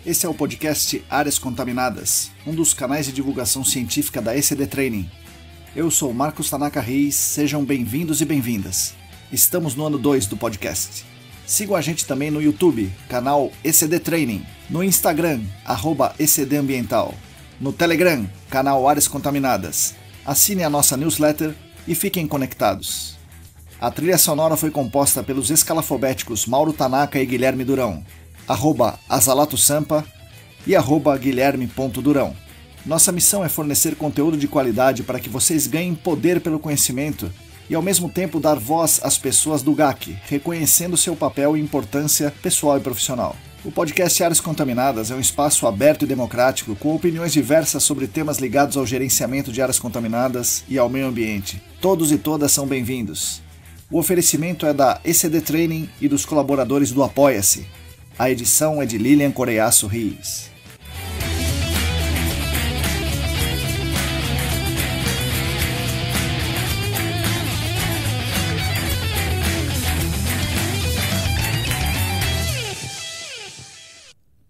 Esse é o podcast Áreas Contaminadas, um dos canais de divulgação científica da ECD Training. Eu sou Marcos Tanaka Reis, sejam bem-vindos e bem-vindas. Estamos no ano 2 do podcast. Sigam a gente também no YouTube, canal ECD Training, no Instagram, @ECDambiental, no Telegram, canal Áreas Contaminadas. Assinem a nossa newsletter e fiquem conectados. A trilha sonora foi composta pelos escalafobéticos Mauro Tanaka e Guilherme Durão, @AzalatoSampa e @Guilherme.Durão. Nossa missão é fornecer conteúdo de qualidade para que vocês ganhem poder pelo conhecimento e ao mesmo tempo dar voz às pessoas do GAC, reconhecendo seu papel e importância pessoal e profissional. O podcast Áreas Contaminadas é um espaço aberto e democrático com opiniões diversas sobre temas ligados ao gerenciamento de áreas contaminadas e ao meio ambiente. Todos e todas são bem-vindos. O oferecimento é da ECD Training e dos colaboradores do Apoia-se. A edição é de Lilian Coreiaço Rios.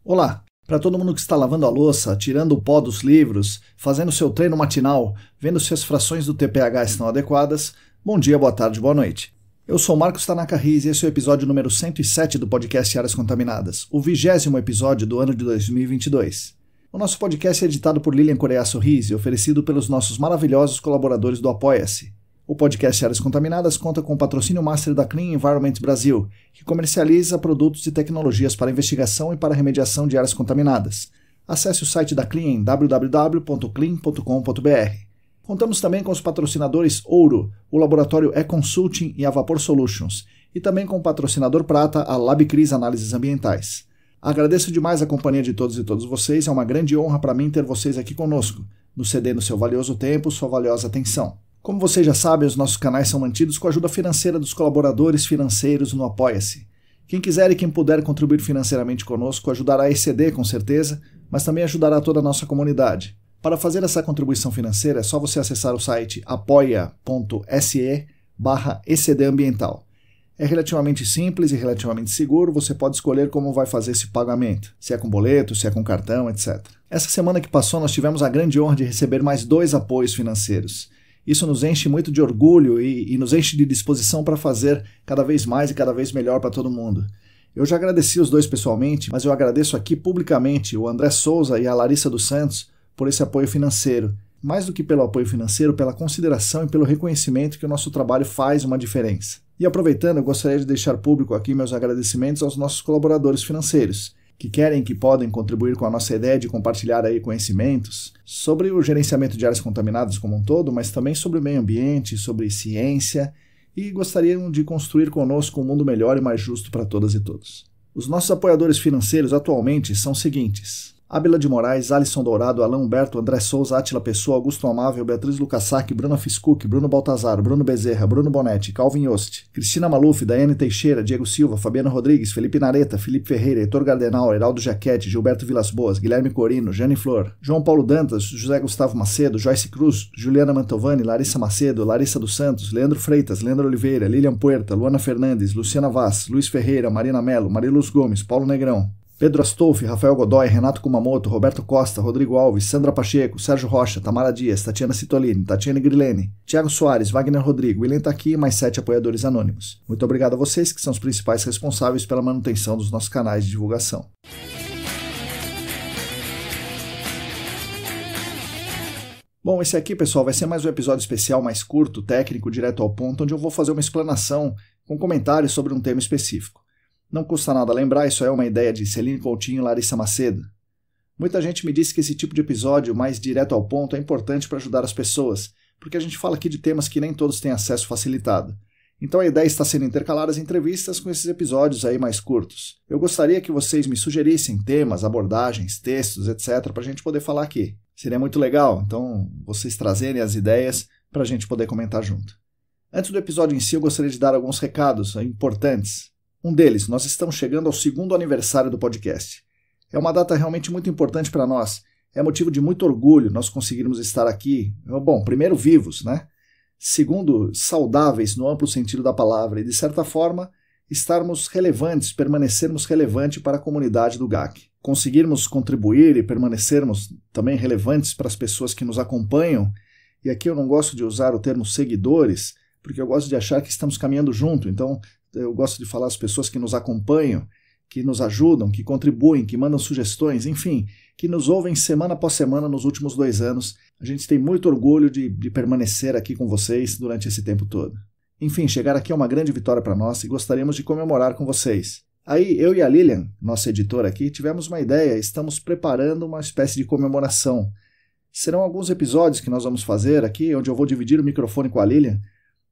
Olá! Para todo mundo que está lavando a louça, tirando o pó dos livros, fazendo seu treino matinal, vendo se as frações do TPH estão adequadas, bom dia, boa tarde, boa noite. Eu sou Marcos Tanaka Reis e esse é o episódio número 107 do podcast Áreas Contaminadas, o 20º episódio do ano de 2022. O nosso podcast é editado por Lilian Coreiaço Rios e oferecido pelos nossos maravilhosos colaboradores do Apoia-se. O podcast Áreas Contaminadas conta com o patrocínio master da Clean Environment Brasil, que comercializa produtos e tecnologias para investigação e para remediação de áreas contaminadas. Acesse o site da Clean em www.clean.com.br. Contamos também com os patrocinadores Ouro, o laboratório E-Consulting e a Vapor Solutions, e também com o patrocinador Prata, a LabCris Análises Ambientais. Agradeço demais a companhia de todos e todas vocês, é uma grande honra para mim ter vocês aqui conosco, nos cedendo seu valioso tempo, sua valiosa atenção. Como vocês já sabem, os nossos canais são mantidos com a ajuda financeira dos colaboradores financeiros no Apoia-se. Quem quiser e quem puder contribuir financeiramente conosco ajudará a ECD com certeza, mas também ajudará toda a nossa comunidade. Para fazer essa contribuição financeira é só você acessar o site apoia.se/ECDambiental. É relativamente simples e relativamente seguro, você pode escolher como vai fazer esse pagamento, se é com boleto, se é com cartão, etc. Essa semana que passou nós tivemos a grande honra de receber mais 2 apoios financeiros. Isso nos enche muito de orgulho e nos enche de disposição para fazer cada vez mais e cada vez melhor para todo mundo. Eu já agradeci os 2 pessoalmente, mas eu agradeço aqui publicamente o André Souza e a Larissa dos Santos por esse apoio financeiro. Mais do que pelo apoio financeiro, pela consideração e pelo reconhecimento que o nosso trabalho faz uma diferença. E aproveitando, eu gostaria de deixar público aqui meus agradecimentos aos nossos colaboradores financeiros, que querem e que podem contribuir com a nossa ideia de compartilhar aí conhecimentos sobre o gerenciamento de áreas contaminadas como um todo, mas também sobre o meio ambiente, sobre ciência, e gostariam de construir conosco um mundo melhor e mais justo para todas e todos. Os nossos apoiadores financeiros atualmente são os seguintes: Ábila de Moraes, Alisson Dourado, Alain Humberto, André Souza, Átila Pessoa, Augusto Amável, Beatriz Lucassac, Bruna Fiscuc, Bruno Baltazar, Bruno Bezerra, Bruno Bonetti, Calvin Yost, Cristina Maluf, Daiane Teixeira, Diego Silva, Fabiano Rodrigues, Felipe Nareta, Felipe Ferreira, Heitor Gardenal, Heraldo Jaquete, Gilberto Vilas Boas, Guilherme Corino, Jane Flor, João Paulo Dantas, José Gustavo Macedo, Joyce Cruz, Juliana Mantovani, Larissa Macedo, Larissa dos Santos, Leandro Freitas, Leandro Oliveira, Lilian Puerta, Luana Fernandes, Luciana Vaz, Luiz Ferreira, Marina Melo, Mariluz Gomes, Paulo Negrão, Pedro Astolfi, Rafael Godoy, Renato Kumamoto, Roberto Costa, Rodrigo Alves, Sandra Pacheco, Sérgio Rocha, Tamara Dias, Tatiana Citolini, Tatiane Grilene, Thiago Soares, Wagner Rodrigo, William Taqui e mais 7 apoiadores anônimos. Muito obrigado a vocês que são os principais responsáveis pela manutenção dos nossos canais de divulgação. Bom, esse aqui, pessoal, vai ser mais um episódio especial, mais curto, técnico, direto ao ponto, onde eu vou fazer uma explanação com comentários sobre um tema específico. Não custa nada lembrar, isso é uma ideia de Celine Coutinho e Larissa Macedo. Muita gente me disse que esse tipo de episódio, mais direto ao ponto, é importante para ajudar as pessoas, porque a gente fala aqui de temas que nem todos têm acesso facilitado. Então a ideia está sendo intercalar as entrevistas com esses episódios aí mais curtos. Eu gostaria que vocês me sugerissem temas, abordagens, textos, etc., para a gente poder falar aqui. Seria muito legal, então, vocês trazerem as ideias para a gente poder comentar junto. Antes do episódio em si, eu gostaria de dar alguns recados importantes. Um deles, nós estamos chegando ao 2º aniversário do podcast. É uma data realmente muito importante para nós. É motivo de muito orgulho nós conseguirmos estar aqui, bom, primeiro vivos, né? Segundo, saudáveis no amplo sentido da palavra e, de certa forma, estarmos relevantes, permanecermos relevantes para a comunidade do GAC. Conseguirmos contribuir e permanecermos também relevantes para as pessoas que nos acompanham. E aqui eu não gosto de usar o termo seguidores, porque eu gosto de achar que estamos caminhando junto. Então, eu gosto de falar as pessoas que nos acompanham, que nos ajudam, que contribuem, que mandam sugestões, enfim, que nos ouvem semana após semana nos últimos 2 anos. A gente tem muito orgulho de permanecer aqui com vocês durante esse tempo todo. Enfim, chegar aqui é uma grande vitória para nós e gostaríamos de comemorar com vocês. Aí, eu e a Lilian, nossa editora aqui, tivemos uma ideia, estamos preparando uma espécie de comemoração. Serão alguns episódios que nós vamos fazer aqui, onde eu vou dividir o microfone com a Lilian,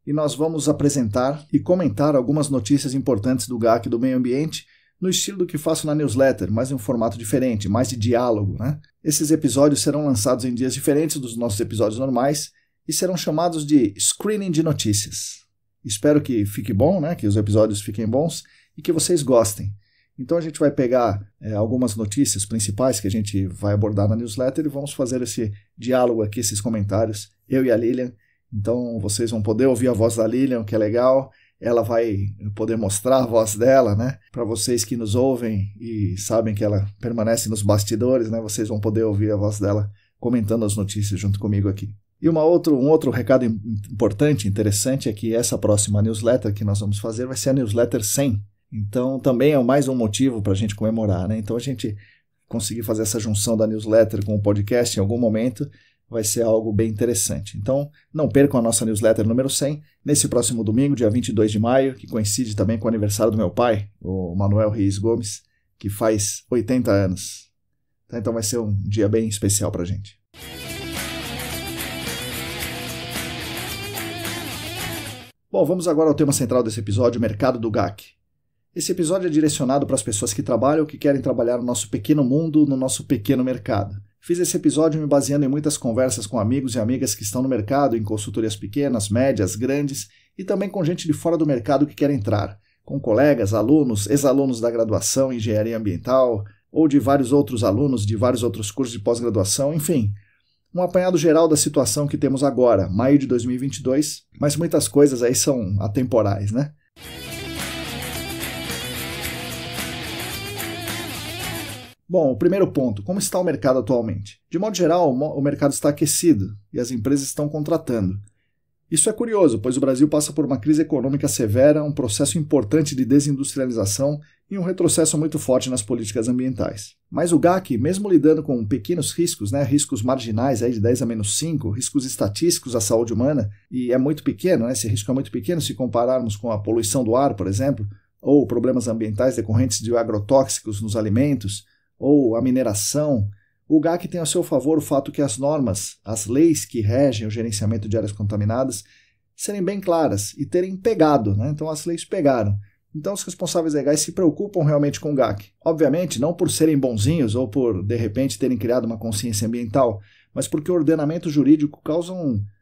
e nós vamos apresentar e comentar algumas notícias importantes do GAC e do meio ambiente, no estilo do que faço na newsletter, mas em um formato diferente, mais de diálogo, né? Esses episódios serão lançados em dias diferentes dos nossos episódios normais e serão chamados de screening de notícias. Espero que fique bom, né? Que os episódios fiquem bons e que vocês gostem. Então a gente vai pegar algumas notícias principais que a gente vai abordar na newsletter e vamos fazer esse diálogo aqui, esses comentários, eu e a Lilian. Então vocês vão poder ouvir a voz da Lilian, o que é legal. Ela vai poder mostrar a voz dela, né? Para vocês que nos ouvem e sabem que ela permanece nos bastidores, né? Vocês vão poder ouvir a voz dela comentando as notícias junto comigo aqui. E um outro recado importante, interessante, é que essa próxima newsletter que nós vamos fazer vai ser a newsletter 100. Então também é mais um motivo para a gente comemorar, né? Então a gente conseguir fazer essa junção da newsletter com o podcast em algum momento vai ser algo bem interessante. Então, não percam a nossa newsletter número 100, nesse próximo domingo, dia 22 de maio, que coincide também com o aniversário do meu pai, o Manuel Reis Gomes, que faz 80 anos. Então vai ser um dia bem especial para a gente. Bom, vamos agora ao tema central desse episódio, o mercado do GAC. Esse episódio é direcionado para as pessoas que trabalham ou que querem trabalhar no nosso pequeno mundo, no nosso pequeno mercado. Fiz esse episódio me baseando em muitas conversas com amigos e amigas que estão no mercado, em consultorias pequenas, médias, grandes, e também com gente de fora do mercado que quer entrar, com colegas, alunos, ex-alunos da graduação em engenharia ambiental, ou de vários outros alunos de vários outros cursos de pós-graduação, enfim. Um apanhado geral da situação que temos agora, maio de 2022, mas muitas coisas aí são atemporais, né? Bom, o primeiro ponto, como está o mercado atualmente? De modo geral, o mercado está aquecido e as empresas estão contratando. Isso é curioso, pois o Brasil passa por uma crise econômica severa, um processo importante de desindustrialização e um retrocesso muito forte nas políticas ambientais. Mas o GAC, mesmo lidando com pequenos riscos, riscos marginais aí de 10 a menos 5, riscos estatísticos à saúde humana, e é muito pequeno, esse risco é muito pequeno se compararmos com a poluição do ar, por exemplo, ou problemas ambientais decorrentes de agrotóxicos nos alimentos, ou a mineração, o GAC tem a seu favor o fato que as normas, as leis que regem o gerenciamento de áreas contaminadas, serem bem claras e terem pegado, Então as leis pegaram. Então os responsáveis legais se preocupam realmente com o GAC. Obviamente, não por serem bonzinhos ou por, de repente, terem criado uma consciência ambiental, mas porque o ordenamento jurídico causa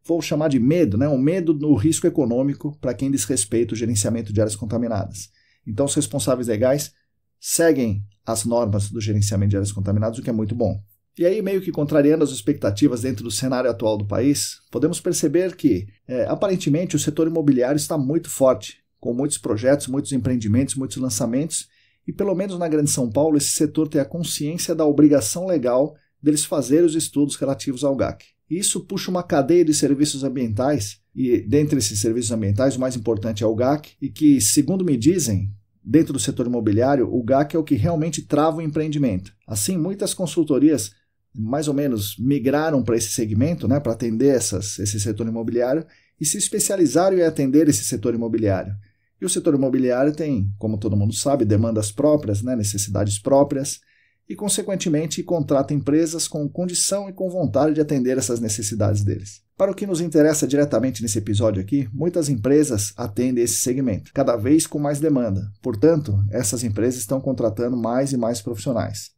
vou chamar de medo, um medo no risco econômico para quem desrespeita o gerenciamento de áreas contaminadas. Então os responsáveis legais seguem as normas do gerenciamento de áreas contaminadas, o que é muito bom. E aí, meio que contrariando as expectativas dentro do cenário atual do país, podemos perceber que, aparentemente, o setor imobiliário está muito forte, com muitos projetos, muitos empreendimentos, muitos lançamentos, e pelo menos na Grande São Paulo, esse setor tem a consciência da obrigação legal deles fazerem os estudos relativos ao GAC. E isso puxa uma cadeia de serviços ambientais, e dentre esses serviços ambientais, o mais importante é o GAC, e que, segundo me dizem, dentro do setor imobiliário, o GAC é o que realmente trava o empreendimento. Assim, muitas consultorias, mais ou menos, migraram para esse segmento, para atender esse setor imobiliário, e se especializaram em atender esse setor imobiliário. E o setor imobiliário tem, como todo mundo sabe, demandas próprias, necessidades próprias, e, consequentemente, contrata empresas com condição e com vontade de atender essas necessidades deles. Para o que nos interessa diretamente nesse episódio aqui, muitas empresas atendem esse segmento, cada vez com mais demanda. Portanto, essas empresas estão contratando mais e mais profissionais.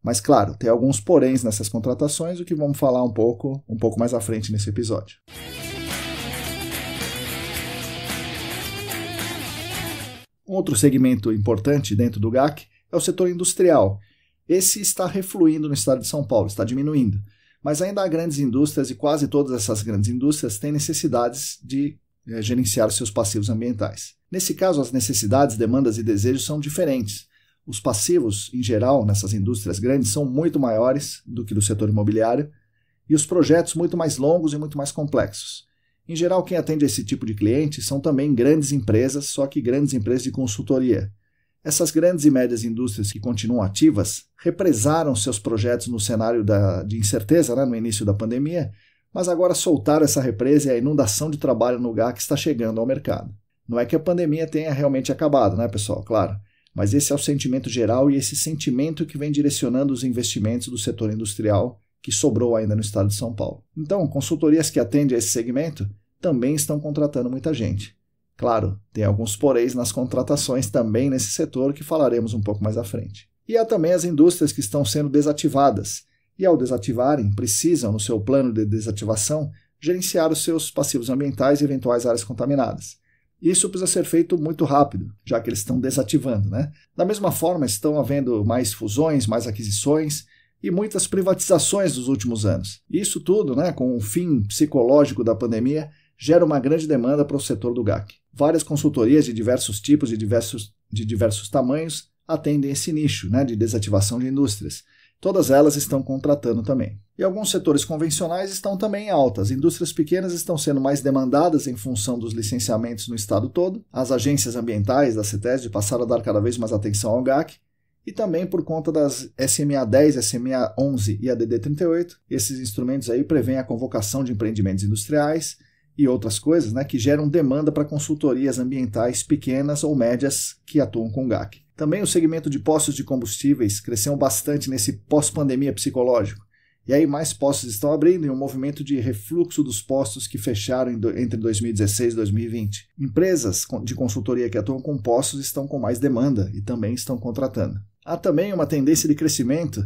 Mas, claro, tem alguns poréns nessas contratações, o que vamos falar um pouco mais à frente nesse episódio. Um outro segmento importante dentro do GAC é o setor industrial. Esse está refluindo no estado de São Paulo, está diminuindo. Mas ainda há grandes indústrias e quase todas essas grandes indústrias têm necessidades de gerenciar seus passivos ambientais. Nesse caso, as necessidades, demandas e desejos são diferentes. Os passivos, em geral, nessas indústrias grandes, são muito maiores do que do setor imobiliário e os projetos muito mais longos e muito mais complexos. Em geral, quem atende a esse tipo de cliente são também grandes empresas, só que grandes empresas de consultoria. Essas grandes e médias indústrias que continuam ativas represaram seus projetos no cenário de incerteza, no início da pandemia, mas agora soltaram essa represa e a inundação de trabalho no GAC está chegando ao mercado. Não é que a pandemia tenha realmente acabado, pessoal? Claro. Mas esse é o sentimento geral e esse sentimento que vem direcionando os investimentos do setor industrial que sobrou ainda no estado de São Paulo. Então, consultorias que atendem a esse segmento também estão contratando muita gente. Claro, tem alguns poréns nas contratações também nesse setor que falaremos um pouco mais à frente. E há também as indústrias que estão sendo desativadas e, ao desativarem, precisam, no seu plano de desativação, gerenciar os seus passivos ambientais e eventuais áreas contaminadas. Isso precisa ser feito muito rápido, já que eles estão desativando, Da mesma forma, estão havendo mais fusões, mais aquisições e muitas privatizações nos últimos anos. Isso tudo, com o fim psicológico da pandemia, gera uma grande demanda para o setor do GAC. Várias consultorias de diversos tipos e de diversos tamanhos atendem esse nicho, de desativação de indústrias. Todas elas estão contratando também. E alguns setores convencionais estão também em alta. As indústrias pequenas estão sendo mais demandadas em função dos licenciamentos no estado todo. As agências ambientais da CETESB passaram a dar cada vez mais atenção ao GAC. E também por conta das SMA 10, SMA 11 e ADD 38. Esses instrumentos aí prevêem a convocação de empreendimentos industriais e outras coisas, que geram demanda para consultorias ambientais pequenas ou médias que atuam com GAC. Também o segmento de postos de combustíveis cresceu bastante nesse pós-pandemia psicológico. E aí mais postos estão abrindo em um movimento de refluxo dos postos que fecharam entre 2016 e 2020. Empresas de consultoria que atuam com postos estão com mais demanda e também estão contratando. Há também uma tendência de crescimento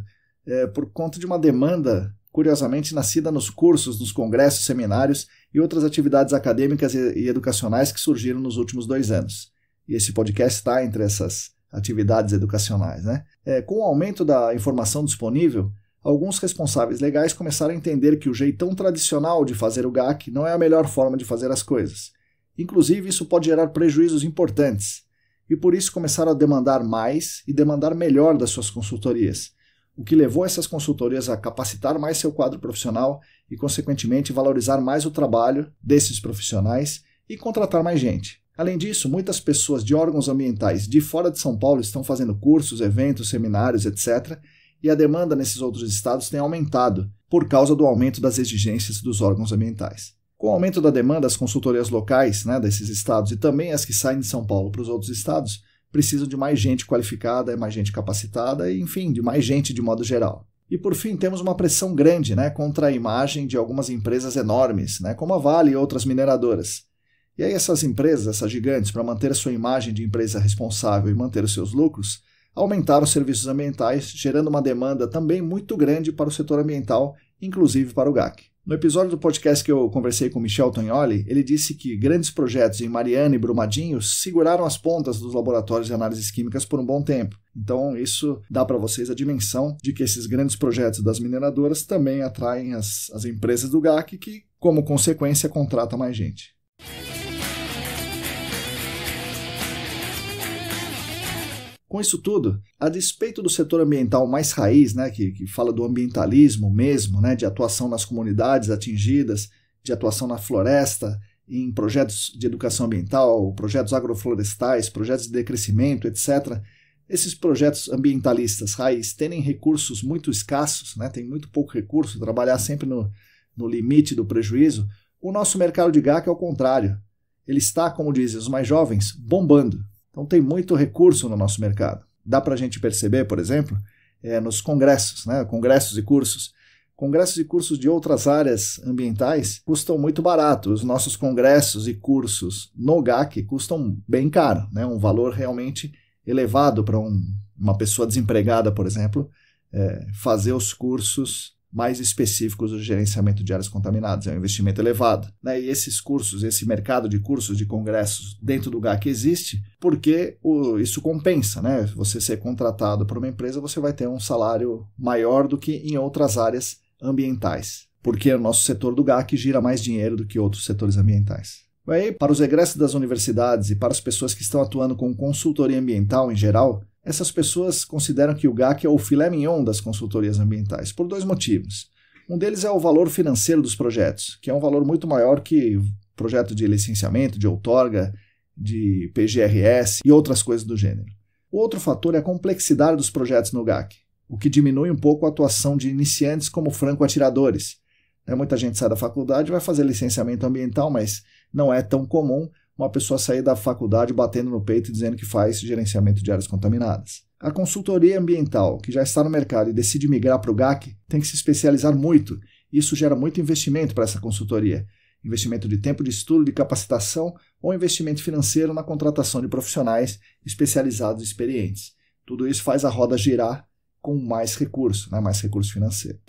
por conta de uma demanda, curiosamente, nascida nos cursos, nos congressos, seminários e outras atividades acadêmicas e educacionais que surgiram nos últimos 2 anos. E esse podcast está entre essas atividades educacionais. Com o aumento da informação disponível, alguns responsáveis legais começaram a entender que o jeitão tradicional de fazer o GAC não é a melhor forma de fazer as coisas. Inclusive, isso pode gerar prejuízos importantes. E por isso começaram a demandar mais e demandar melhor das suas consultorias, o que levou essas consultorias a capacitar mais seu quadro profissional e, consequentemente, valorizar mais o trabalho desses profissionais e contratar mais gente. Além disso, muitas pessoas de órgãos ambientais de fora de São Paulo estão fazendo cursos, eventos, seminários, etc., e a demanda nesses outros estados tem aumentado por causa do aumento das exigências dos órgãos ambientais. Com o aumento da demanda, as consultorias locais desses estados e também as que saem de São Paulo para os outros estados precisam de mais gente qualificada, mais gente capacitada e, enfim, de mais gente de modo geral. E, por fim, temos uma pressão grande contra a imagem de algumas empresas enormes, como a Vale e outras mineradoras. E aí essas empresas, essas gigantes, para manter a sua imagem de empresa responsável e manter os seus lucros, aumentaram os serviços ambientais, gerando uma demanda também muito grande para o setor ambiental, inclusive para o GAC. No episódio do podcast que eu conversei com Michel Tognoli, ele disse que grandes projetos em Mariana e Brumadinho seguraram as pontas dos laboratórios de análises químicas por um bom tempo. Então isso dá para vocês a dimensão de que esses grandes projetos das mineradoras também atraem as empresas do GAC que, como consequência, contratam mais gente. Com isso tudo, a despeito do setor ambiental mais raiz, que fala do ambientalismo mesmo, de atuação nas comunidades atingidas, de atuação na floresta, em projetos de educação ambiental, projetos agroflorestais, projetos de decrescimento, etc., esses projetos ambientalistas raiz têm recursos muito escassos, tem muito pouco recurso, trabalhar sempre no limite do prejuízo. O nosso mercado de GAC é o contrário. Ele está, como dizem os mais jovens, bombando. Então tem muito recurso no nosso mercado. Dá para a gente perceber, por exemplo, nos congressos, congressos e cursos. Congressos e cursos de outras áreas ambientais custam muito barato. Os nossos congressos e cursos no GAC custam bem caro, um valor realmente elevado para uma pessoa desempregada, por exemplo, fazer os cursos mais específicos do gerenciamento de áreas contaminadas. É um investimento elevado. E esses cursos, esse mercado de cursos, de congressos dentro do GAC existe porque isso compensa. Você ser contratado por uma empresa, você vai ter um salário maior do que em outras áreas ambientais, porque o nosso setor do GAC gira mais dinheiro do que outros setores ambientais. Aí, para os egressos das universidades e para as pessoas que estão atuando com consultoria ambiental em geral, essas pessoas consideram que o GAC é o filé mignon das consultorias ambientais, por 2 motivos. Um deles é o valor financeiro dos projetos, que é um valor muito maior que projeto de licenciamento, de outorga, de PGRS e outras coisas do gênero. O outro fator é a complexidade dos projetos no GAC, o que diminui um pouco a atuação de iniciantes como franco-atiradores. Muita gente sai da faculdade e vai fazer licenciamento ambiental, mas não é tão comum uma pessoa sair da faculdade batendo no peito e dizendo que faz gerenciamento de áreas contaminadas. A consultoria ambiental, que já está no mercado e decide migrar para o GAC, tem que se especializar muito. Isso gera muito investimento para essa consultoria. Investimento de tempo de estudo, de capacitação ou investimento financeiro na contratação de profissionais especializados e experientes. Tudo isso faz a roda girar com mais recurso financeiro.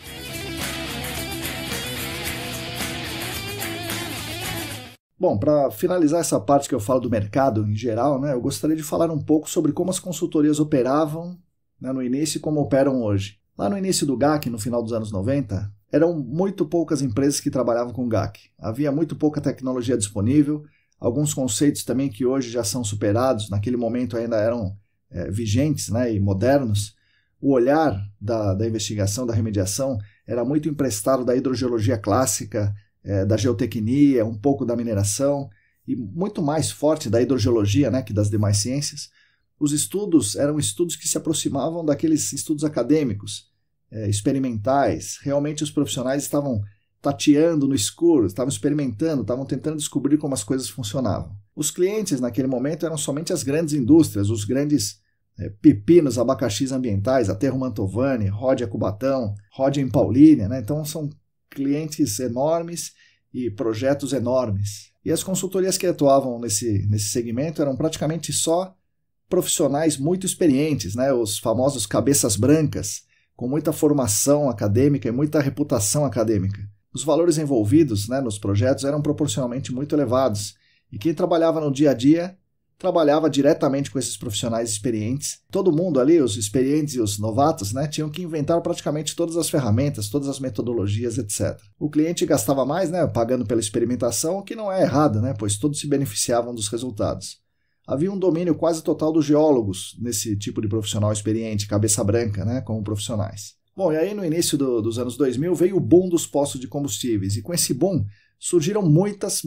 Bom, para finalizar essa parte que eu falo do mercado em geral, eu gostaria de falar um pouco sobre como as consultorias operavam no início e como operam hoje. Lá no início do GAC, no final dos anos 90, eram muito poucas empresas que trabalhavam com GAC. Havia muito pouca tecnologia disponível, alguns conceitos também que hoje já são superados, naquele momento ainda eram vigentes e modernos. O olhar da investigação, da remediação, era muito emprestado da hidrogeologia clássica, da geotecnia, um pouco da mineração e muito mais forte da hidrogeologia que das demais ciências. Os estudos eram estudos que se aproximavam daqueles estudos acadêmicos, experimentais. Realmente os profissionais estavam tateando no escuro, estavam experimentando, estavam tentando descobrir como as coisas funcionavam. Os clientes naquele momento eram somente as grandes indústrias, os grandes pepinos, abacaxis ambientais, Aterro Mantovani, Ródia Cubatão, Ródia em Paulínia. Então são clientes enormes e projetos enormes. E as consultorias que atuavam nesse segmento eram praticamente só profissionais muito experientes, os famosos cabeças brancas, com muita formação acadêmica e muita reputação acadêmica. Os valores envolvidos nos projetos eram proporcionalmente muito elevados, e quem trabalhava no dia a dia trabalhava diretamente com esses profissionais experientes. Todo mundo ali, os experientes e os novatos, tinham que inventar praticamente todas as ferramentas, todas as metodologias, etc. O cliente gastava mais, pagando pela experimentação, o que não é errado, pois todos se beneficiavam dos resultados. Havia um domínio quase total dos geólogos nesse tipo de profissional experiente, cabeça branca, como profissionais. Bom, e aí no início dos anos 2000 veio o boom dos postos de combustíveis, e com esse boom surgiram muitas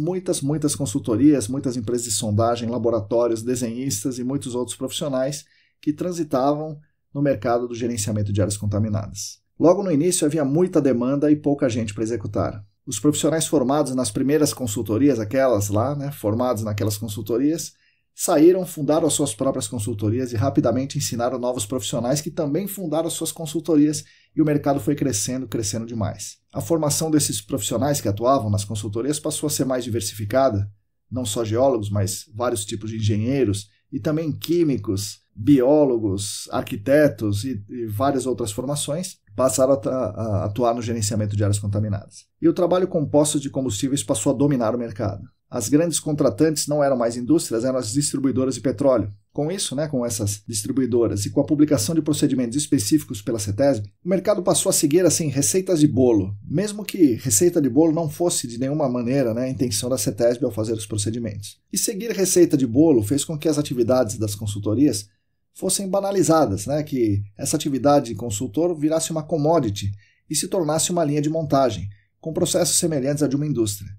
consultorias, muitas empresas de sondagem, laboratórios, desenhistas e muitos outros profissionais que transitavam no mercado do gerenciamento de áreas contaminadas. Logo no início havia muita demanda e pouca gente para executar. Os profissionais formados nas primeiras consultorias, aquelas lá, formados naquelas consultorias, saíram, fundaram as suas próprias consultorias e rapidamente ensinaram novos profissionais que também fundaram as suas consultorias e o mercado foi crescendo demais. A formação desses profissionais que atuavam nas consultorias passou a ser mais diversificada, não só geólogos, mas vários tipos de engenheiros e também químicos, biólogos, arquitetos e várias outras formações passaram a atuar no gerenciamento de áreas contaminadas. E o trabalho com postos de combustíveis passou a dominar o mercado. As grandes contratantes não eram mais indústrias, eram as distribuidoras de petróleo. Com isso, com essas distribuidoras e com a publicação de procedimentos específicos pela CETESB, o mercado passou a seguir receitas de bolo, mesmo que receita de bolo não fosse de nenhuma maneira a intenção da CETESB ao fazer os procedimentos. E seguir receita de bolo fez com que as atividades das consultorias fossem banalizadas, que essa atividade de consultor virasse uma commodity e se tornasse uma linha de montagem, com processos semelhantes a de uma indústria.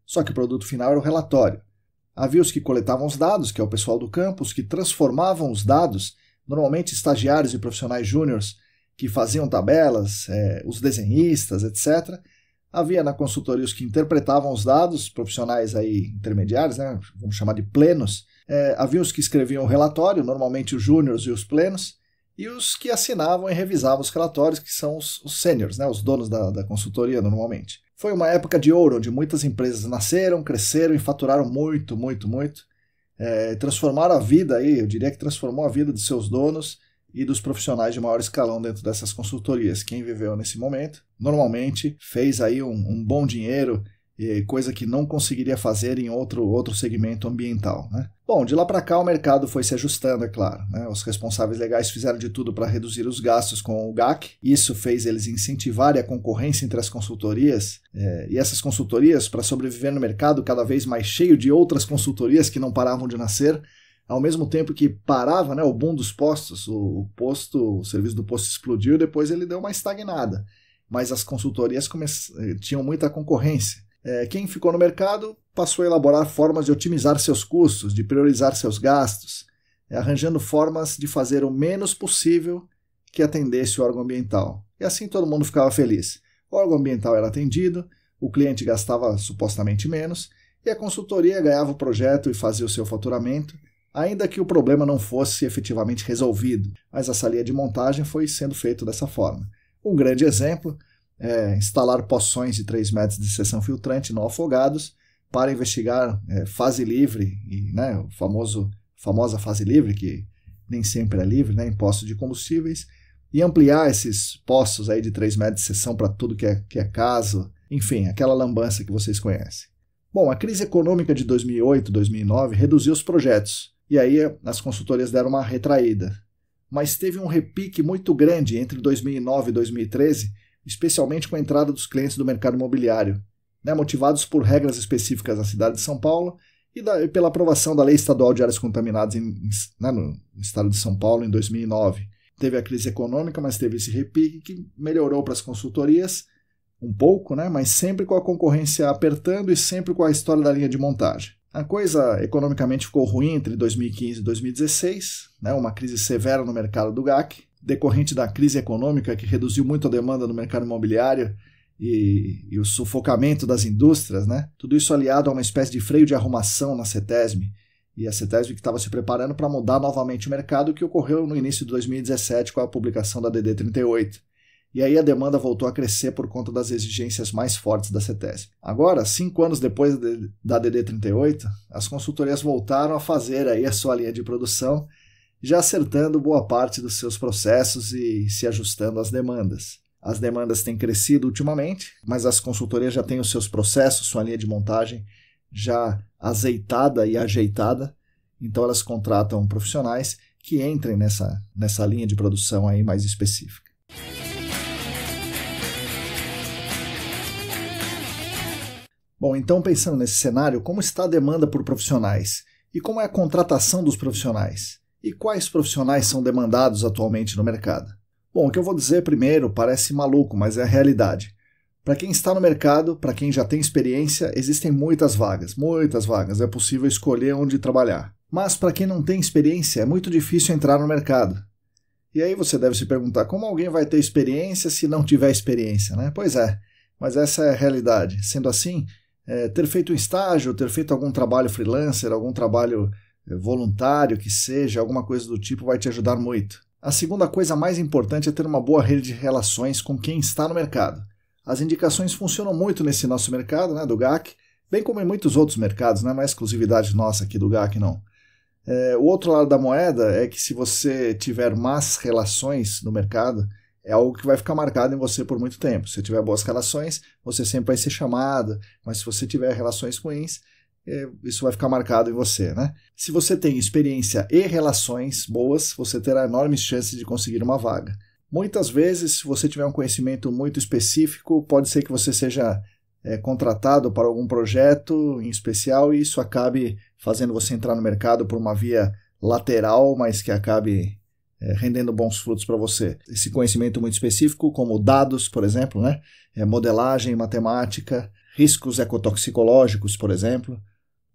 Só que o produto final era o relatório. Havia os que coletavam os dados, que é o pessoal do campo, os que transformavam os dados, normalmente estagiários e profissionais júniores que faziam tabelas, os desenhistas, etc. Havia na consultoria os que interpretavam os dados, profissionais intermediários, vamos chamar de plenos. Havia os que escreviam o relatório, normalmente os júniores e os plenos, e os que assinavam e revisavam os relatórios, que são os sêniores, os donos da consultoria normalmente. Foi uma época de ouro, onde muitas empresas nasceram, cresceram e faturaram muito. Transformaram a vida, eu diria que transformou a vida dos seus donos e dos profissionais de maior escalão dentro dessas consultorias. Quem viveu nesse momento, normalmente, fez um bom dinheiro coisa que não conseguiria fazer em outro segmento ambiental, né? Bom, de lá para cá o mercado foi se ajustando, é claro, né? Os responsáveis legais fizeram de tudo para reduzir os gastos com o GAC. Isso fez eles incentivarem a concorrência entre as consultorias, e essas consultorias, para sobreviver no mercado cada vez mais cheio de outras consultorias que não paravam de nascer, ao mesmo tempo que parava, né, o boom dos postos, o serviço do posto explodiu e depois ele deu uma estagnada. Mas as consultorias tinham muita concorrência. Quem ficou no mercado passou a elaborar formas de otimizar seus custos, de priorizar seus gastos, arranjando formas de fazer o menos possível que atendesse o órgão ambiental. E assim todo mundo ficava feliz. O órgão ambiental era atendido, o cliente gastava supostamente menos, e a consultoria ganhava o projeto e fazia o seu faturamento, ainda que o problema não fosse efetivamente resolvido. Mas essa linha de montagem foi sendo feita dessa forma. Um grande exemplo é instalar poções de 3 metros de seção filtrante não afogados para investigar fase livre, né, famosa fase livre, que nem sempre é livre, né, em postos de combustíveis, e ampliar esses poços aí de 3 metros de seção para tudo que é caso, enfim, aquela lambança que vocês conhecem. Bom, a crise econômica de 2008, 2009 reduziu os projetos, e aí as consultorias deram uma retraída. Mas teve um repique muito grande entre 2009 e 2013, especialmente com a entrada dos clientes do mercado imobiliário, né, motivados por regras específicas na cidade de São Paulo e pela aprovação da Lei Estadual de Áreas Contaminadas no estado de São Paulo em 2009. Teve a crise econômica, mas teve esse repique que melhorou para as consultorias um pouco, né, mas sempre com a concorrência apertando e sempre com a história da linha de montagem. A coisa economicamente ficou ruim entre 2015 e 2016, né, uma crise severa no mercado do GAC, decorrente da crise econômica que reduziu muito a demanda no mercado imobiliário e o sufocamento das indústrias, né? Tudo isso aliado a uma espécie de freio de arrumação na CETESB, e a CETESB que estava se preparando para mudar novamente o mercado, que ocorreu no início de 2017 com a publicação da DD 38. E aí a demanda voltou a crescer por conta das exigências mais fortes da CETESB. Agora, 5 anos depois da DD 38, as consultorias voltaram a fazer aí a sua linha de produção, já acertando boa parte dos seus processos e se ajustando às demandas. As demandas têm crescido ultimamente, mas as consultorias já têm os seus processos, sua linha de montagem já azeitada e ajeitada, então elas contratam profissionais que entrem nessa linha de produção aí mais específica. Bom, então pensando nesse cenário, como está a demanda por profissionais? E como é a contratação dos profissionais? E quais profissionais são demandados atualmente no mercado? Bom, o que eu vou dizer primeiro parece maluco, mas é a realidade. Para quem está no mercado, para quem já tem experiência, existem muitas vagas, é possível escolher onde trabalhar. Mas para quem não tem experiência, é muito difícil entrar no mercado. E aí você deve se perguntar, como alguém vai ter experiência se não tiver experiência, né? Pois é, mas essa é a realidade. Sendo assim, ter feito um estágio, ter feito algum trabalho freelancer, algum trabalho voluntário que seja, alguma coisa do tipo, vai te ajudar muito. A segunda coisa mais importante é ter uma boa rede de relações com quem está no mercado. As indicações funcionam muito nesse nosso mercado, né, do GAC, bem como em muitos outros mercados, não é uma exclusividade nossa aqui do GAC, não. O outro lado da moeda é que se você tiver más relações no mercado, é algo que vai ficar marcado em você por muito tempo. Se tiver boas relações, você sempre vai ser chamado, mas se você tiver relações ruins, isso vai ficar marcado em você, né? Se você tem experiência e relações boas, você terá enormes chances de conseguir uma vaga. Muitas vezes, se você tiver um conhecimento muito específico, pode ser que você seja contratado para algum projeto em especial e isso acabe fazendo você entrar no mercado por uma via lateral, mas que acabe rendendo bons frutos para você. Esse conhecimento muito específico, como dados, por exemplo, né? Modelagem, matemática, riscos ecotoxicológicos, por exemplo,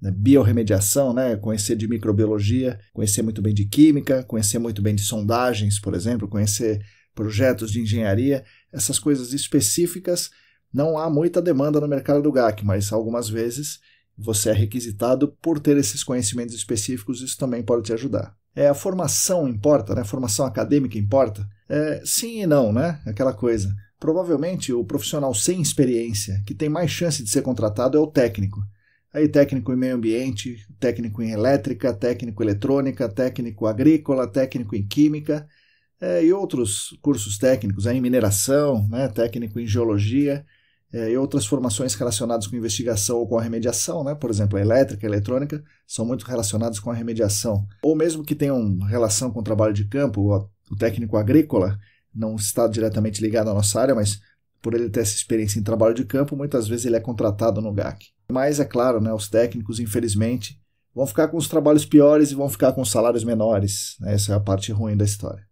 biorremediação, né? Conhecer de microbiologia, conhecer muito bem de química, conhecer muito bem de sondagens, por exemplo, conhecer projetos de engenharia, essas coisas específicas. Não há muita demanda no mercado do GAC, mas algumas vezes você é requisitado por ter esses conhecimentos específicos, isso também pode te ajudar. A formação importa, né? A formação acadêmica importa? Sim e não, né? Aquela coisa. Provavelmente o profissional sem experiência que tem mais chance de ser contratado é o técnico. Aí técnico em meio ambiente, técnico em elétrica, técnico em eletrônica, técnico agrícola, técnico em química e outros cursos técnicos, em mineração, né? Técnico em geologia. e outras formações relacionadas com investigação ou com a remediação, né? Por exemplo, a elétrica, a eletrônica, são muito relacionadas com a remediação. Ou mesmo que tenham relação com o trabalho de campo, o técnico agrícola não está diretamente ligado à nossa área, mas por ele ter essa experiência em trabalho de campo, muitas vezes ele é contratado no GAC. Mas, é claro, né, os técnicos, infelizmente, vão ficar com os trabalhos piores e vão ficar com salários menores. Essa é a parte ruim da história.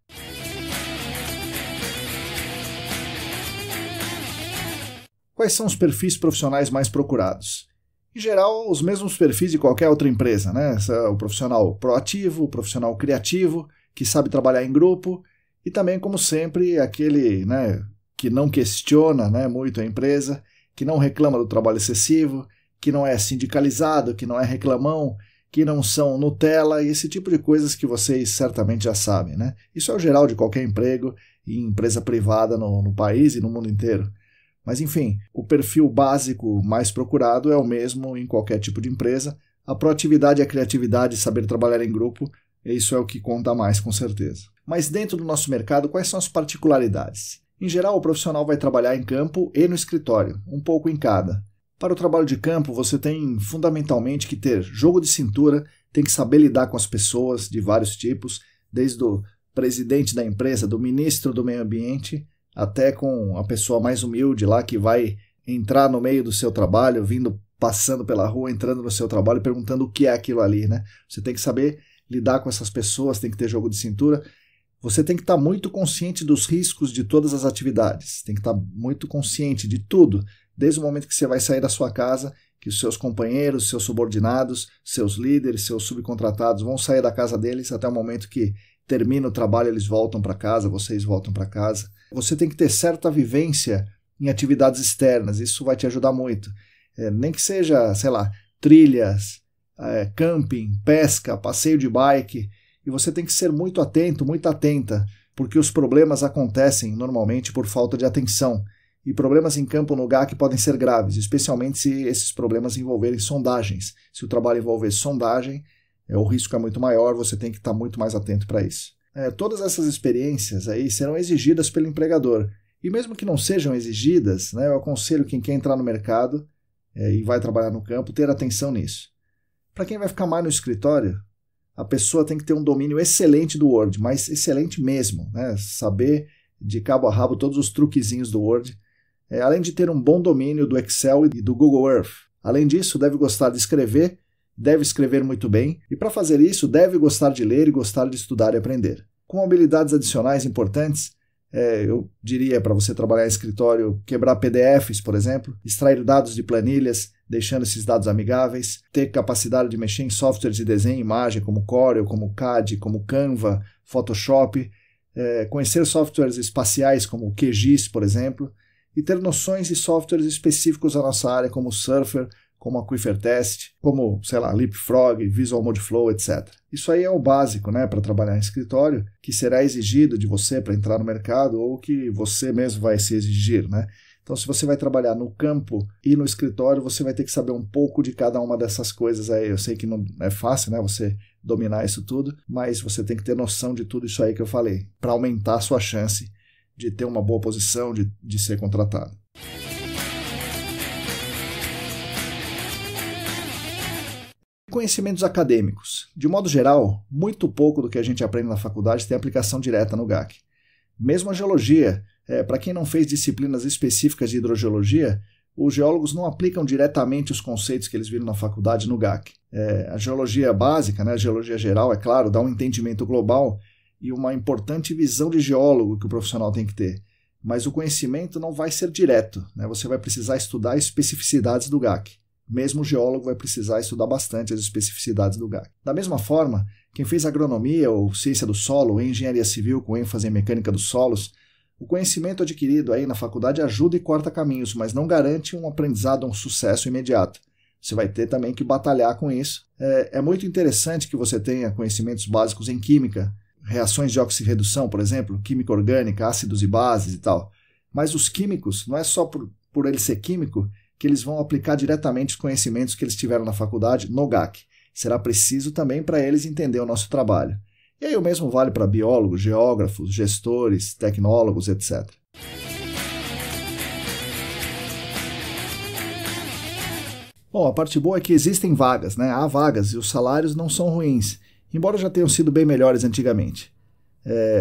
Quais são os perfis profissionais mais procurados? Em geral, os mesmos perfis de qualquer outra empresa, né? O profissional proativo, o profissional criativo, que sabe trabalhar em grupo, e também, como sempre, aquele, né, que não questiona, né, muito a empresa, que não reclama do trabalho excessivo, que não é sindicalizado, que não é reclamão, que não são Nutella, e esse tipo de coisas que vocês certamente já sabem, né? Isso é o geral de qualquer emprego e empresa privada no país e no mundo inteiro. Mas, enfim, o perfil básico mais procurado é o mesmo em qualquer tipo de empresa. A proatividade, a criatividade, saber trabalhar em grupo, isso é o que conta mais, com certeza. Mas dentro do nosso mercado, quais são as particularidades? Em geral, o profissional vai trabalhar em campo e no escritório, um pouco em cada. Para o trabalho de campo, você tem fundamentalmente que ter jogo de cintura, tem que saber lidar com as pessoas de vários tipos, desde o presidente da empresa, do ministro do meio ambiente, até com a pessoa mais humilde lá que vai entrar no meio do seu trabalho, passando pela rua, entrando no seu trabalho e perguntando o que é aquilo ali, né? Você tem que saber lidar com essas pessoas, tem que ter jogo de cintura. Você tem que estar muito consciente dos riscos de todas as atividades, tem que estar muito consciente de tudo, desde o momento que você vai sair da sua casa, que os seus companheiros, seus subordinados, seus líderes, seus subcontratados vão sair da casa deles até o momento que termina o trabalho, eles voltam para casa, vocês voltam para casa. Você tem que ter certa vivência em atividades externas, isso vai te ajudar muito. Nem que seja, sei lá, trilhas, camping, pesca, passeio de bike, e você tem que ser muito atento, muito atenta, porque os problemas acontecem normalmente por falta de atenção. E problemas em campo no GAC podem ser graves, especialmente se esses problemas envolverem sondagens. Se o trabalho envolver sondagem, o risco é muito maior, você tem que estar muito mais atento para isso. Todas essas experiências aí serão exigidas pelo empregador. E mesmo que não sejam exigidas, né, eu aconselho quem quer entrar no mercado e vai trabalhar no campo, ter atenção nisso. Para quem vai ficar mais no escritório, a pessoa tem que ter um domínio excelente do Word, mas excelente mesmo, né? Saber de cabo a rabo todos os truquezinhos do Word, além de ter um bom domínio do Excel e do Google Earth. Além disso, deve gostar de escrever, deve escrever muito bem, e para fazer isso, deve gostar de ler e gostar de estudar e aprender. Com habilidades adicionais importantes, eu diria para você trabalhar em escritório, quebrar PDFs, por exemplo, extrair dados de planilhas, deixando esses dados amigáveis, ter capacidade de mexer em softwares de desenho e imagem como Corel, como CAD, como Canva, Photoshop, conhecer softwares espaciais como o QGIS, por exemplo, e ter noções de softwares específicos da nossa área, como o Surfer, como Aquifer Test, como, sei lá, Leapfrog, Visual Mode Flow, etc. Isso aí é o básico, né, para trabalhar em escritório, que será exigido de você para entrar no mercado ou que você mesmo vai se exigir, né? Então, se você vai trabalhar no campo e no escritório, você vai ter que saber um pouco de cada uma dessas coisas aí. Eu sei que não é fácil, né, você dominar isso tudo, mas você tem que ter noção de tudo isso aí que eu falei, para aumentar a sua chance de ter uma boa posição, de ser contratado. Conhecimentos acadêmicos. De modo geral, muito pouco do que a gente aprende na faculdade tem aplicação direta no GAC. Mesmo a geologia, para quem não fez disciplinas específicas de hidrogeologia, os geólogos não aplicam diretamente os conceitos que eles viram na faculdade no GAC. A geologia básica, né, a geologia geral, é claro, dá um entendimento global e uma importante visão de geólogo que o profissional tem que ter. Mas o conhecimento não vai ser direto, né? Você vai precisar estudar especificidades do GAC. Mesmo o geólogo vai precisar estudar bastante as especificidades do GAC. Da mesma forma, quem fez agronomia ou ciência do solo ou engenharia civil com ênfase em mecânica dos solos, o conhecimento adquirido aí na faculdade ajuda e corta caminhos, mas não garante um aprendizado, um sucesso imediato. Você vai ter também que batalhar com isso. É muito interessante que você tenha conhecimentos básicos em química, reações de oxirredução, por exemplo, química orgânica, ácidos e bases e tal. Mas os químicos, não é só por ele ser químico, que eles vão aplicar diretamente os conhecimentos que eles tiveram na faculdade no GAC. Será preciso também para eles entender o nosso trabalho. E aí o mesmo vale para biólogos, geógrafos, gestores, tecnólogos, etc. Bom, a parte boa é que existem vagas, né? Há vagas e os salários não são ruins, embora já tenham sido bem melhores antigamente.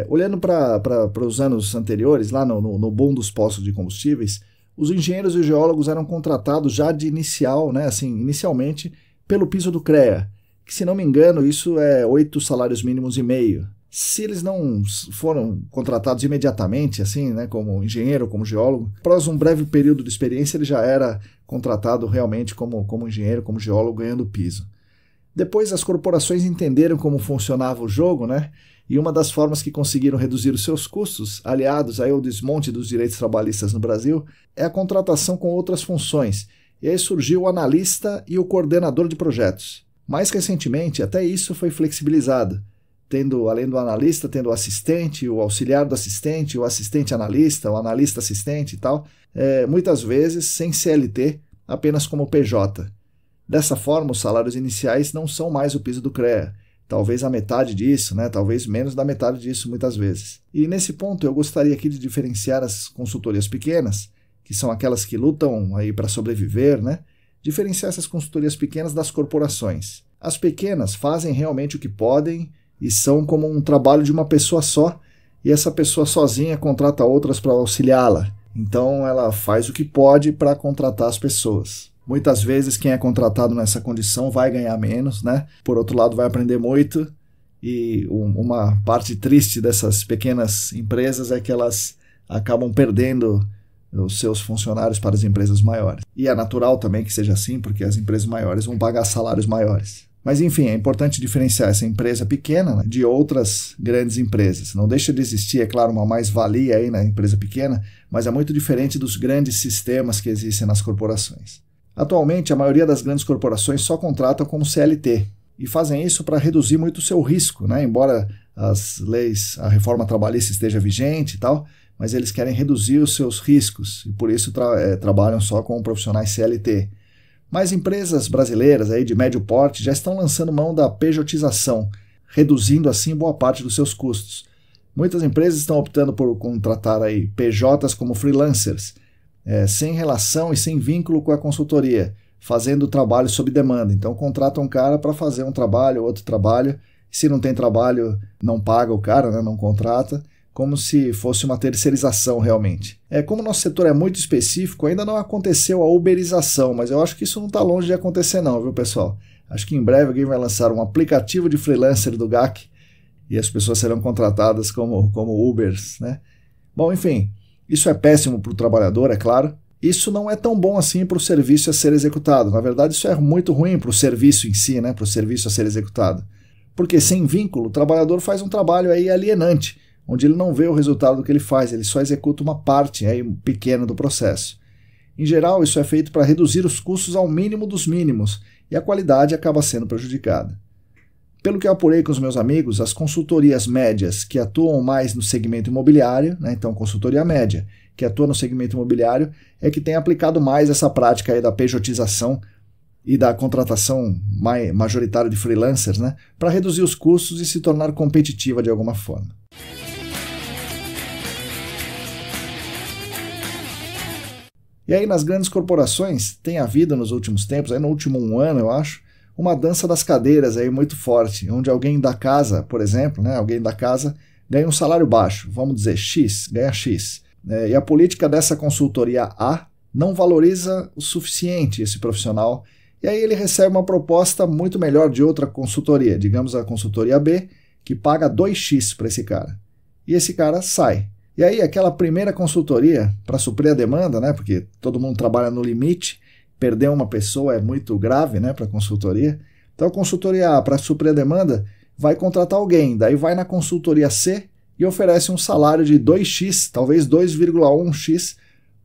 Olhando para os anos anteriores, lá no boom dos postos de combustíveis, os engenheiros e geólogos eram contratados já de inicial, né, assim, inicialmente, pelo piso do CREA, que, se não me engano, isso é 8 salários mínimos e meio. Se eles não foram contratados imediatamente, assim, né, como engenheiro, como geólogo, após um breve período de experiência, ele já era contratado realmente como engenheiro, como geólogo, ganhando piso. Depois as corporações entenderam como funcionava o jogo, né? E uma das formas que conseguiram reduzir os seus custos, aliados aí ao desmonte dos direitos trabalhistas no Brasil, é a contratação com outras funções. E aí surgiu o analista e o coordenador de projetos. Mais recentemente, até isso foi flexibilizado, tendo, além do analista, tendo o assistente, o auxiliar do assistente, o assistente analista, o analista assistente e tal, muitas vezes sem CLT, apenas como PJ. Dessa forma, os salários iniciais não são mais o piso do CREA, talvez a metade disso, né? Talvez menos da metade disso muitas vezes. E nesse ponto eu gostaria aqui de diferenciar as consultorias pequenas, que são aquelas que lutam aí para sobreviver, né? Diferenciar essas consultorias pequenas das corporações. As pequenas fazem realmente o que podem e são como um trabalho de uma pessoa só, e essa pessoa sozinha contrata outras para auxiliá-la. Então ela faz o que pode para contratar as pessoas. Muitas vezes quem é contratado nessa condição vai ganhar menos, né? Por outro lado, vai aprender muito, e uma parte triste dessas pequenas empresas é que elas acabam perdendo os seus funcionários para as empresas maiores. E é natural também que seja assim, porque as empresas maiores vão pagar salários maiores. Mas enfim, é importante diferenciar essa empresa pequena, né, de outras grandes empresas. Não deixa de existir, é claro, uma mais-valia aí na empresa pequena, mas é muito diferente dos grandes sistemas que existem nas corporações. Atualmente, a maioria das grandes corporações só contratam como CLT e fazem isso para reduzir muito o seu risco, né? Embora as leis, a reforma trabalhista esteja vigente e tal, mas eles querem reduzir os seus riscos e por isso trabalham só com profissionais CLT. Mas empresas brasileiras aí de médio porte já estão lançando mão da pejotização, reduzindo assim boa parte dos seus custos. Muitas empresas estão optando por contratar aí PJs como freelancers, sem relação e sem vínculo com a consultoria, fazendo trabalho sob demanda. Então contrata um cara para fazer um trabalho, outro trabalho, se não tem trabalho não paga o cara, né, não contrata, como se fosse uma terceirização realmente. Como o nosso setor é muito específico, ainda não aconteceu a uberização, mas eu acho que isso não está longe de acontecer não, viu pessoal? Acho que em breve alguém vai lançar um aplicativo de freelancer do GAC e as pessoas serão contratadas como Ubers, né? Bom, enfim, isso é péssimo para o trabalhador, é claro. Isso não é tão bom assim para o serviço a ser executado. Na verdade, isso é muito ruim para o serviço em si, né? Para o serviço a ser executado. Porque sem vínculo, o trabalhador faz um trabalho aí alienante, onde ele não vê o resultado do que ele faz, ele só executa uma parte aí, pequena do processo. Em geral, isso é feito para reduzir os custos ao mínimo dos mínimos e a qualidade acaba sendo prejudicada. Pelo que eu apurei com os meus amigos, as consultorias médias que atuam mais no segmento imobiliário, né, então consultoria média, que atua no segmento imobiliário, é que tem aplicado mais essa prática aí da pejotização e da contratação majoritária de freelancers, né, para reduzir os custos e se tornar competitiva de alguma forma. E aí nas grandes corporações tem havido nos últimos tempos, aí no último ano eu acho, uma dança das cadeiras aí muito forte, onde alguém da casa, por exemplo, né, alguém da casa ganha um salário baixo, vamos dizer X, ganha X. E a política dessa consultoria A não valoriza o suficiente esse profissional, e aí ele recebe uma proposta muito melhor de outra consultoria, digamos a consultoria B, que paga 2x para esse cara. E esse cara sai. E aí aquela primeira consultoria, para suprir a demanda, né, porque todo mundo trabalha no limite, perder uma pessoa é muito grave, né, para a consultoria. Então a consultoria A, para suprir a demanda, vai contratar alguém, daí vai na consultoria C e oferece um salário de 2x, talvez 2,1x,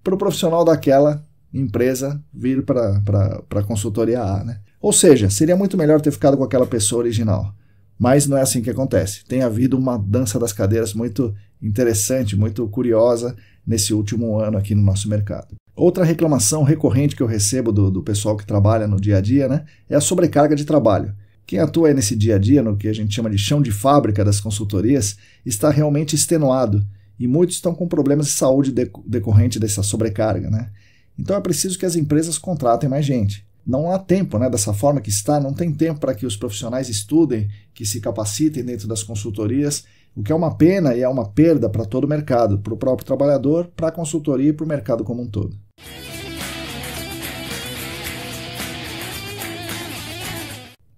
para o profissional daquela empresa vir para a consultoria A, né? Ou seja, seria muito melhor ter ficado com aquela pessoa original. Mas não é assim que acontece. Tem havido uma dança das cadeiras muito interessante, muito curiosa nesse último ano aqui no nosso mercado. Outra reclamação recorrente que eu recebo do pessoal que trabalha no dia a dia, né, é a sobrecarga de trabalho. Quem atua aí nesse dia a dia, no que a gente chama de chão de fábrica das consultorias, está realmente extenuado e muitos estão com problemas de saúde decorrente dessa sobrecarga, né? Então é preciso que as empresas contratem mais gente. Não há tempo, né? Dessa forma que está, não tem tempo para que os profissionais estudem, que se capacitem dentro das consultorias, o que é uma pena e é uma perda para todo o mercado, para o próprio trabalhador, para a consultoria e para o mercado como um todo.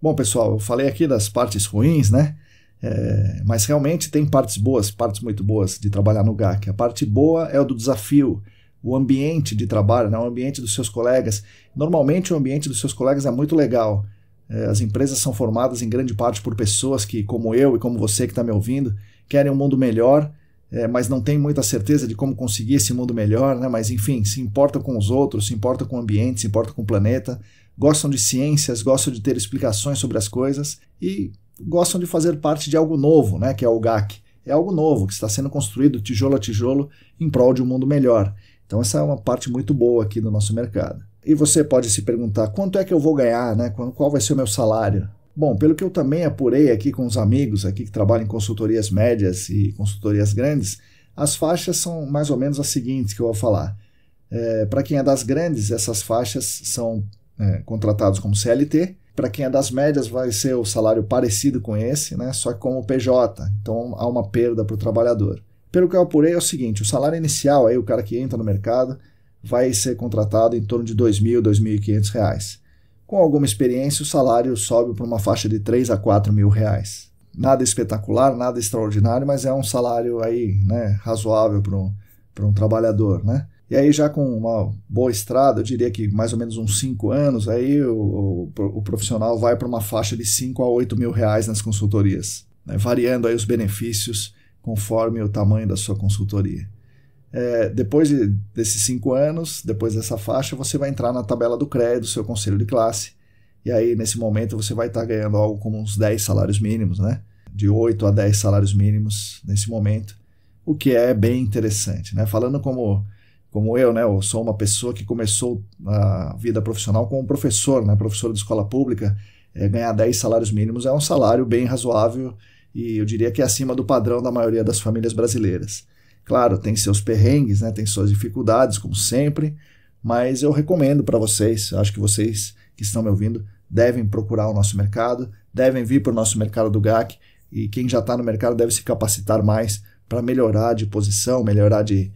Bom, pessoal, eu falei aqui das partes ruins, né? Mas realmente tem partes boas, partes muito boas de trabalhar no GAC. A parte boa é o do desafio, o ambiente de trabalho, né? O ambiente dos seus colegas. Normalmente o ambiente dos seus colegas é muito legal. As empresas são formadas em grande parte por pessoas que, como eu e como você que está me ouvindo, querem um mundo melhor, mas não tem muita certeza de como conseguir esse mundo melhor, né? Mas enfim, se importam com os outros, se importam com o ambiente, se importam com o planeta, gostam de ciências, gostam de ter explicações sobre as coisas e gostam de fazer parte de algo novo, né? Que é o GAC. É algo novo que está sendo construído tijolo a tijolo em prol de um mundo melhor. Então essa é uma parte muito boa aqui do nosso mercado. E você pode se perguntar, quanto é que eu vou ganhar, né? Qual vai ser o meu salário? Bom, pelo que eu também apurei aqui com os amigos aqui que trabalham em consultorias médias e consultorias grandes, as faixas são mais ou menos as seguintes que eu vou falar. Para quem é das grandes, essas faixas são contratados como CLT. Para quem é das médias, vai ser o salário parecido com esse, né? Só que como PJ. Então há uma perda para o trabalhador. Pelo que eu apurei é o seguinte, o salário inicial, aí, o cara que entra no mercado, vai ser contratado em torno de R$ 2.000, R$ 2.500. Com alguma experiência, o salário sobe para uma faixa de R$ 3.000 a R$ 4.000. Nada espetacular, nada extraordinário, mas é um salário aí, né, razoável para um trabalhador, né? E aí já com uma boa estrada, eu diria que mais ou menos uns 5 anos, aí o profissional vai para uma faixa de R$ 5.000 a R$ 8.000 nas consultorias, né, variando aí os benefícios conforme o tamanho da sua consultoria. Depois desses 5 anos, depois dessa faixa, você vai entrar na tabela do CREA do seu conselho de classe, e aí nesse momento você vai estar ganhando algo como uns 10 salários mínimos, né? De 8 a 10 salários mínimos nesse momento, o que é bem interessante, né? Falando como eu, né? Eu sou uma pessoa que começou a vida profissional como professor, né? Professor de escola pública, ganhar 10 salários mínimos é um salário bem razoável e eu diria que é acima do padrão da maioria das famílias brasileiras. Claro, tem seus perrengues, né? Tem suas dificuldades, como sempre, mas eu recomendo para vocês, acho que vocês que estão me ouvindo devem procurar o nosso mercado, devem vir para o nosso mercado do GAC, e quem já está no mercado deve se capacitar mais para melhorar de posição, melhorar de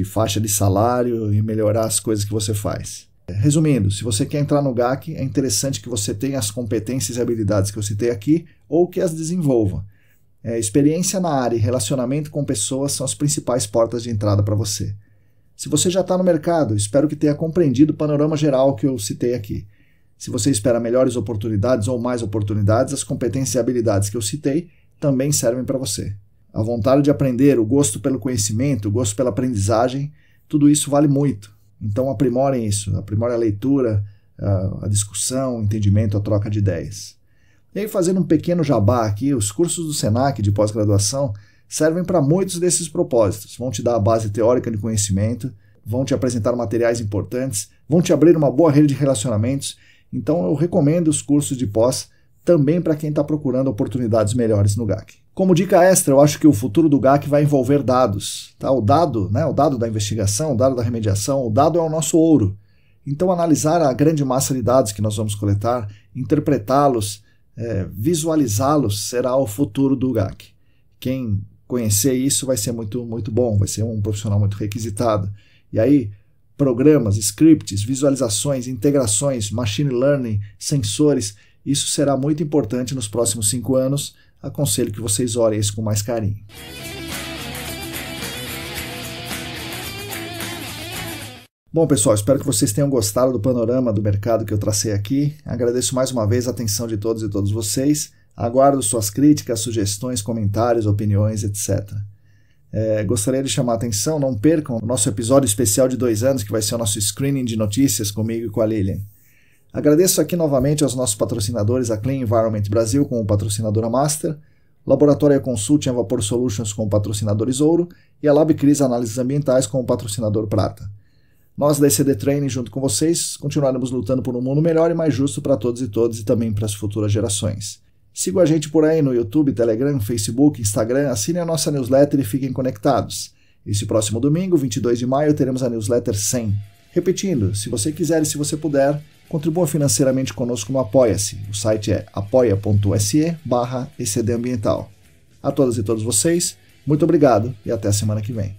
faixa de salário e melhorar as coisas que você faz. Resumindo, se você quer entrar no GAC, é interessante que você tenha as competências e habilidades que eu citei aqui ou que as desenvolva. Experiência na área e relacionamento com pessoas são as principais portas de entrada para você. Se você já está no mercado, espero que tenha compreendido o panorama geral que eu citei aqui. Se você espera melhores oportunidades ou mais oportunidades, as competências e habilidades que eu citei também servem para você. A vontade de aprender, o gosto pelo conhecimento, o gosto pela aprendizagem, tudo isso vale muito. Então aprimorem isso, aprimorem a leitura, a discussão, o entendimento, a troca de ideias. E aí, fazendo um pequeno jabá aqui, os cursos do Senac de pós-graduação servem para muitos desses propósitos. Vão te dar a base teórica de conhecimento, vão te apresentar materiais importantes, vão te abrir uma boa rede de relacionamentos. Então eu recomendo os cursos de pós também para quem está procurando oportunidades melhores no GAC. Como dica extra, eu acho que o futuro do GAC vai envolver dados. Tá? O dado, né? O dado da investigação, o dado da remediação, o dado é o nosso ouro. Então analisar a grande massa de dados que nós vamos coletar, interpretá-los, visualizá-los será o futuro do GAC. Quem conhecer isso vai ser muito, muito bom, vai ser um profissional muito requisitado. E aí, programas, scripts, visualizações, integrações, machine learning, sensores, isso será muito importante nos próximos 5 anos. Aconselho que vocês olhem isso com mais carinho. Bom, pessoal, espero que vocês tenham gostado do panorama do mercado que eu tracei aqui. Agradeço mais uma vez a atenção de todos e todas vocês. Aguardo suas críticas, sugestões, comentários, opiniões, etc. Gostaria de chamar a atenção, não percam o nosso episódio especial de 2 anos, que vai ser o nosso screening de notícias comigo e com a Lilian. Agradeço aqui novamente aos nossos patrocinadores, a Clean Environment Brasil como patrocinadora Master, Laboratório Consulting a Vapor Solutions como patrocinadores Ouro e a LabCris Análises Ambientais como patrocinador Prata. Nós da ECD Training, junto com vocês, continuaremos lutando por um mundo melhor e mais justo para todos e todas e também para as futuras gerações. Sigam a gente por aí no YouTube, Telegram, Facebook, Instagram, assinem a nossa newsletter e fiquem conectados. Esse próximo domingo, 22 de maio, teremos a newsletter 100. Repetindo, se você quiser e se você puder, Contribua financeiramente conosco no Apoia-se. O site é apoia.se/ecdambiental. A todas e todos vocês, muito obrigado e até a semana que vem.